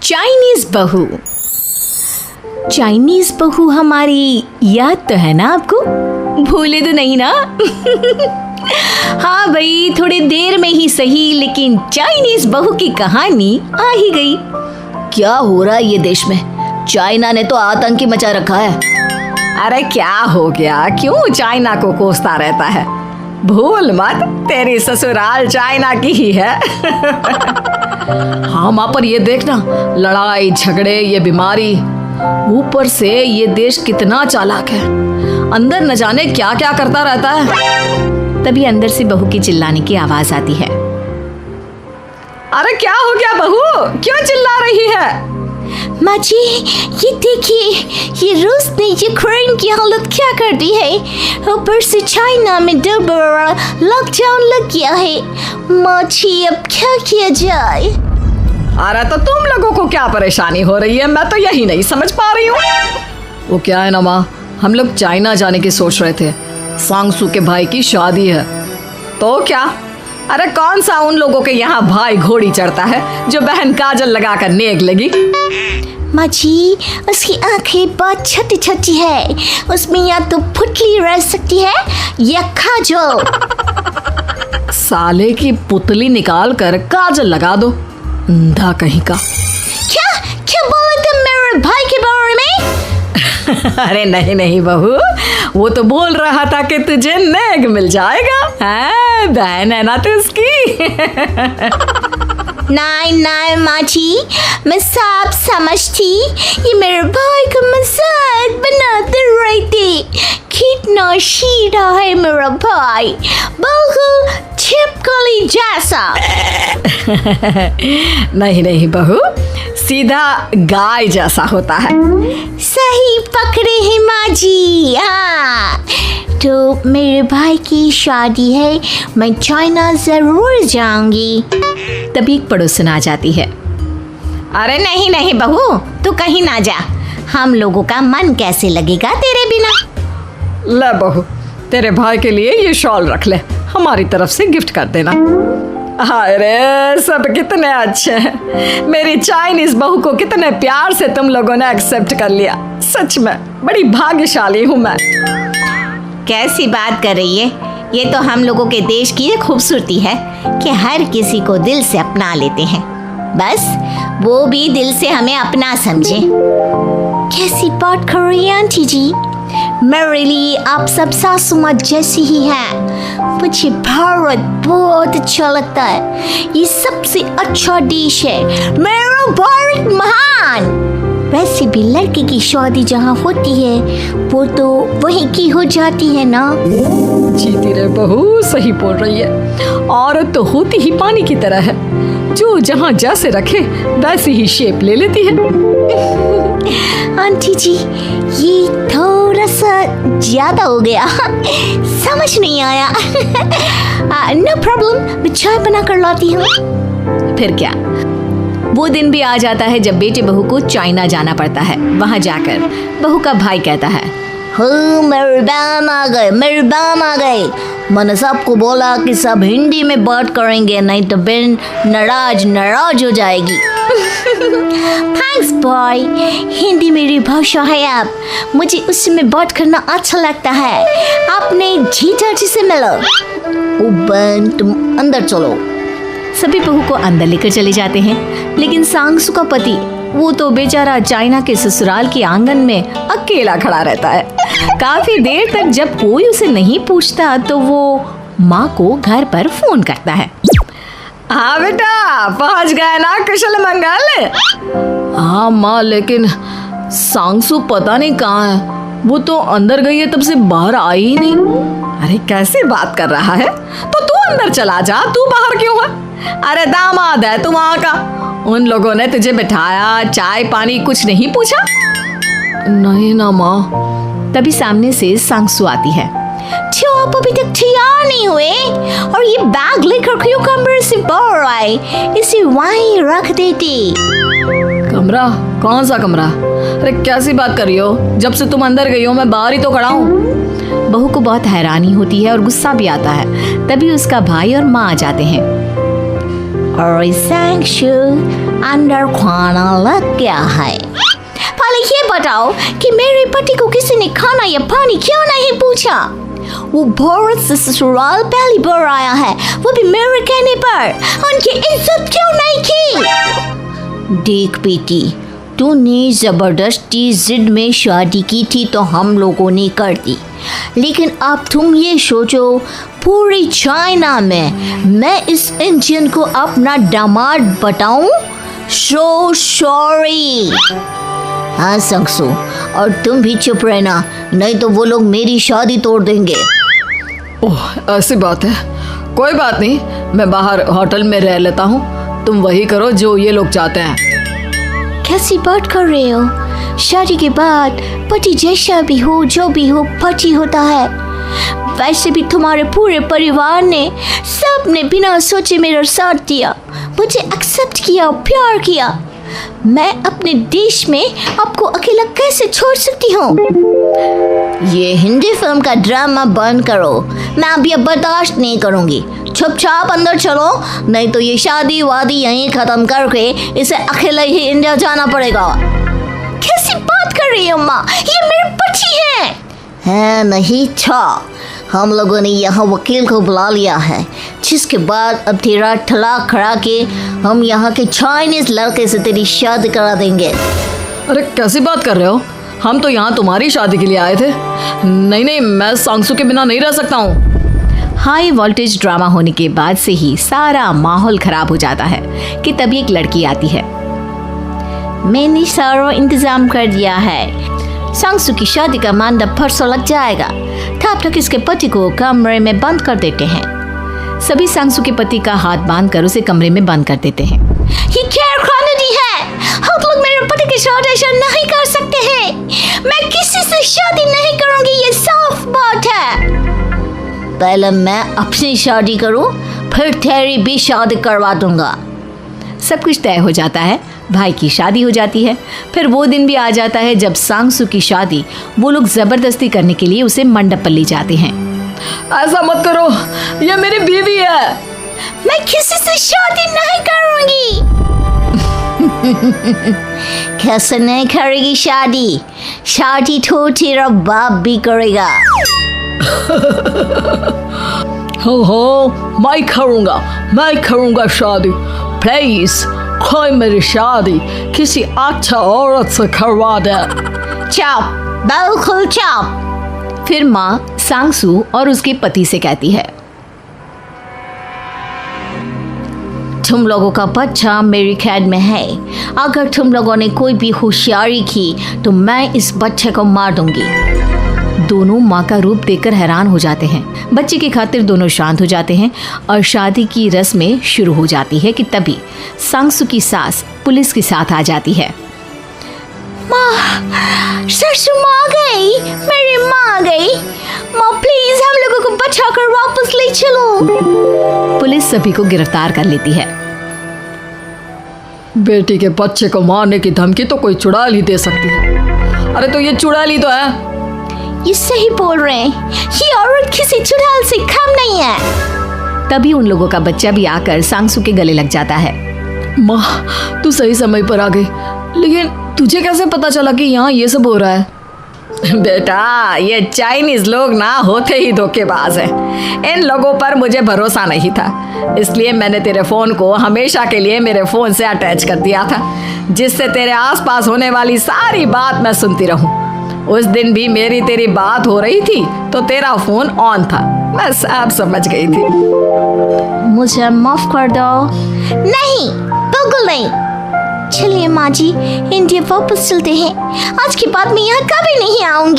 Chinese बहू। Chinese बहू हमारी याद तो है ना आपको? भूले तो नहीं ना? हाँ भाई, थोड़ी देर में ही सही, लेकिन चाइनीज बहू की कहानी आ ही गई। क्या हो रहा है ये देश में? चाइना ने तो आतंक ही मचा रखा है। अरे क्या हो गया, क्यों चाइना को कोसता रहता है? भूल मत, तेरी ससुराल चाइना की ही है। हाँ माँ, पर ये देखना, लड़ाई झगड़े, ये बीमारी, ऊपर से ये देश कितना चालाक है, अंदर न जाने क्या क्या करता रहता है। तभी अंदर से बहू की चिल्लाने की आवाज आती है। अरे क्या हो गया बहू, क्यों चिल्ला रही है? माँ जी, ये देखिए, ये रूस ने यूक्रेन की हालत क्या कर दी है। ऊपर से चाइना में दोबारा लॉकडाउन लग गया है। माँ जी, अब क्या किया जाए? अरे तो तुम लोगों को क्या परेशानी हो रही है, मैं तो यही नहीं समझ पा रही हूँ। वो क्या है ना माँ, हम लोग चाइना जाने की सोच रहे थे, सांगसू के भाई की शादी है। तो क्या? अरे कौन सा उन लोगों के यहाँ भाई घोड़ी चढ़ता है जो बहन काजल लगाकर नेक लगी। माँ जी, उसकी आंखें बहुत छोटी छोटी है, उसमें या तो पुतली रह सकती है या काजल। साले की पुतली निकाल कर काजल लगा दो, अंधा कहीं का। क्या क्या बोला तुम मेरे भाई के बारे में? अरे नहीं नहीं बहू, वो तो बोल रहा था कि तुझे नेक मिल जाएगा। हाँ, बहन है ना तू उसकी। नहीं नहीं माँ जी, मैं सब समझती, ये मेरे भाई का मजाक बनाते रहते। कितना सीधा है मेरा भाई, बिल्कुल छिपकली जैसा। नहीं नहीं बहू, सीधा गाय जैसा होता है। सही पकड़े हैं माँ जी। हाँ, तो मेरे भाई की शादी है, मैं चाइना जरूर जाऊंगी। तभी एक पड़ोसन आ जाती है। अरे नहीं नहीं बहू, तू कहीं ना जा, हम लोगों का मन कैसे लगेगा तेरे बिना। ले बहू, तेरे भाई के लिए ये शॉल रख ले, हमारी तरफ से गिफ्ट कर देना। हाय रे, सब कितने अच्छे हैं। मेरी चाइनीज बहू को कितने प्यार से तुम लोगों ने एक्सेप्ट कर लिया। सच में बड़ी भाग्यशाली हूँ मैं। कैसी बात कर रही है? ये तो हम लोगों के देश की खूबसूरती है कि हर किसी को दिल से अपना लेते हैं, बस वो भी दिल से हमें अपना समझे। कैसी बात कर रही है आंटी जी? मेरे लिए आप सब सासू माँ जैसी ही हैं। मुझे भारत बहुत अच्छा लगता है, ये सबसे अच्छा देश है, मेरा भारत महान। वैसे भी लड़की की शादी जहाँ होती है वो तो वहीं की हो जाती है ना। जीती रे बहू, सही बोल रही है। औरत तो होती ही पानी की तरह है, जो जहाँ जैसे रखे वैसी ही शेप ले लेती है। आंटी जी, ये थोड़ा सा ज्यादा हो गया, समझ नहीं आया। नो प्रॉब्लम, मैं चाय बना कर लाती हूँ। फिर क्या, वो दिन भी आ जाता है जब बेटे बहू को चाइना जाना पड़ता है। वहाँ जाकर बहू का भाई कहता है, मेरे बाम आ गए, मेरे बाम आ गए। मैंने सबको बोला कि सब हिंदी में बात करेंगे, नहीं तो बहन नाराज हो जाएगी। थैंक्स बॉय, हिंदी मेरी भाषा है। आप मुझे उसमें बात करना अच्छा लगता है। आपने जीजा जी से मिलो। ओ बहन, तुम अंदर चलो। सभी बहू को अंदर लेकर चले जाते हैं, लेकिन सांगसू का पति, वो तो बेचारा चाइना के ससुराल के आंगन में अकेला खड़ा रहता है। काफी देर तक जब कोई उसे नहीं पूछता तो वो माँ को घर पर फोन करता है। हाँ बेटा, पहुँच गए ना कुशल मंगल? हाँ माँ, लेकिन सांगसू पता नहीं कहाँ है, वो तो अंदर गई है तब से बाहर आई ही नहीं। अरे कैसे बात कर रहा है? तो तू अंदर चला जा, तू बाहर क्यों है? अरे दामाद है तू वहाँ का, उन लोगों ने तुझे बिठाया, चाय पानी कुछ नहीं पूछा? नहीं ना माँ। तभी सामने से सांगसू आती है। आप अभी तक तैयार नहीं हुए और ये बैग लेकर क्यों कमरे से बाहर आए? इसे वहीं रख देते। कमरा? कौन सा कमरा? अरे कैसी बात कर रही हो? जब से तुम अंदर गई हो मैं बाहर ही तो खड़ा हूँ। बहू को बहुत हैरानी होती है और गुस्सा भी आता है। तभी उसका भाई और माँ आ जाते हैं। और सांशु अंदर खाना लग गया है। पहले ये बताओ कि मेरे पति को किसी ने खाना या पानी क्यों नहीं पूछा? वो भारत से ससुराल पहली बार आया है, वो भी मेरे कहने पर। उनकी इज्जत क्यों नहीं की? देख बेटी, तूने जबरदस्ती जिद में शादी की थी तो हम लोगों ने कर दी, लेकिन अब तुम ये सोचो, पूरी चाइना में मैं इस इंडियन को अपना दामाद बताऊं? So sorry. हाँ संगसु, और तुम भी चुप रहना, नहीं तो वो लोग मेरी शादी तोड़ देंगे। ओह, ऐसी बात है। कोई बात नहीं, मैं बाहर होटल में रह लेता हूँ, तुम वही करो जो ये लोग चाहते हैं। कैसी बात कर रहे हो? शादी के बाद पति जैसा भी हो, जो भी हो, पति होता है। वैसे भी तुम्हारे पूरे परिवार ने, सबने बिना सोचे मेरा साथ दिया, मुझे एक्सेप्ट किया, प्यार किया। मैं अपने देश में आपको अकेला कैसे छोड़ सकती हूँ? ये हिंदी फिल्म का ड्रामा बंद करो, मैं अभी अब बर्दाश्त नहीं करूँगी। चुपचाप अंदर चलो, नहीं तो ये शादी वादी यहीं खत्म करके इसे अकेले ही इंडिया जाना पड़ेगा। कैसी बात कर रही हो माँ? ये मेरे पति हैं। नहीं था, हम लोगों ने यहाँ वकील को बुला लिया है, जिसके बाद अब तेरा तलाक करा के हम यहाँ के चाइनीज लड़के से तेरी शादी करा देंगे। अरे कैसी बात कर रहे हो? हम तो यहाँ तुम्हारी शादी के लिए आए थे। नहीं नहीं, मैं सांगसू के बिना नहीं रह सकता हूँ। हाई वोल्टेज ड्रामा होने के बाद से ही सारा माहौल खराब हो जाता है कि तभी एक लड़की आती है। मैंने सारा इंतजाम कर दिया है, सांगसू की शादी का मंडप परसों लग जाएगा, तब तक इसके पति को कमरे में बंद कर देते हैं। सभी सांगसू के पति का हाथ बांधकर उसे कमरे में बंद कर देते हैं। ये क्या कानूनी है? आप लोग मेरे पति के साथ ऐसा नहीं कर सकते हैं। मैं किसी से शादी नहीं करूंगी, ये साफ बात है। पहले मैं अपनी शादी करूं, फिर तेरी भी शादी करवा दूंगा। सब कुछ तय हो जाता है, भाई की शादी हो जाती है। फिर वो दिन भी आ जाता है जब सांगसू की शादी वो लोग जबरदस्ती करने के लिए उसे मंडप पर ले जाते हैं। ऐसा मत करो, ये मेरी बीवी है। मैं किसी से शादी नहीं करूंगी। कैसे नहीं करेगी शादी? शादी तो तेरा बाप भी करेगा। हो, मैं करूंगा शादी। प्लीज कोई मेरी शादी किसी अच्छा औरत से करवा दे। चुप, बिल्कुल चुप। फिर माँ सांगसू और उसके पति से कहती है, तुम लोगों का बच्चा मेरी कैद में है। अगर तुम लोगों ने कोई भी होशियारी की तो मैं इस बच्चे को मार दूंगी। दोनों माँ का रूप देखकर हैरान हो जाते हैं। बच्चे की खातिर दोनों शांत हो जाते हैं और शादी की रस्में शुरू हो जाती है कि तभी सांगसू की सास पुलिस के साथ आ जाती है। माँ, सरसू माँ आ गई, मेरी माँ आ गई। माँ प्लीज हम लोगों को बचाकर वापस ले चलो। पुलिस सभी को गिरफ्तार कर लेती है। बेटी के बच्चे को मारने की धमकी तो कोई चुड़ैल ही दे सकती है। अरे तो ये चुड़ैल ही तो है। ये सही बोल रहे हैं, ये औरत किसी चुड़ैल से कम नहीं है। तभी उन लोगों का बच्चा भी आकर सांगसू के गले लग जाता है। माँ, तू सही समय पर आ गई, लेकिन तुझे कैसे पता चला कि यहाँ ये सब हो रहा है? बेटा, ये चाइनीज लोग ना होते ही धोखेबाज हैं। इन लोगों पर मुझे भरोसा नहीं था, इसलिए मैंने तेरे फोन को हमेशा के लिए मेरे फोन से अटैच कर दिया था, जिससे तेरे आसपास होने वाली सारी बात मैं सुनती रहूं। उस दिन भी मेरी तेरी बात हो रही थी तो तेरा फोन ऑन था, मैं सब समझ गई थी। मुझे माफ कर दो। नहीं, बिल्कुल नहीं। चलिए माँ जी, इंडिया वापस चलते हैं। आज के बाद मैं यहाँ कभी नहीं आऊंगी।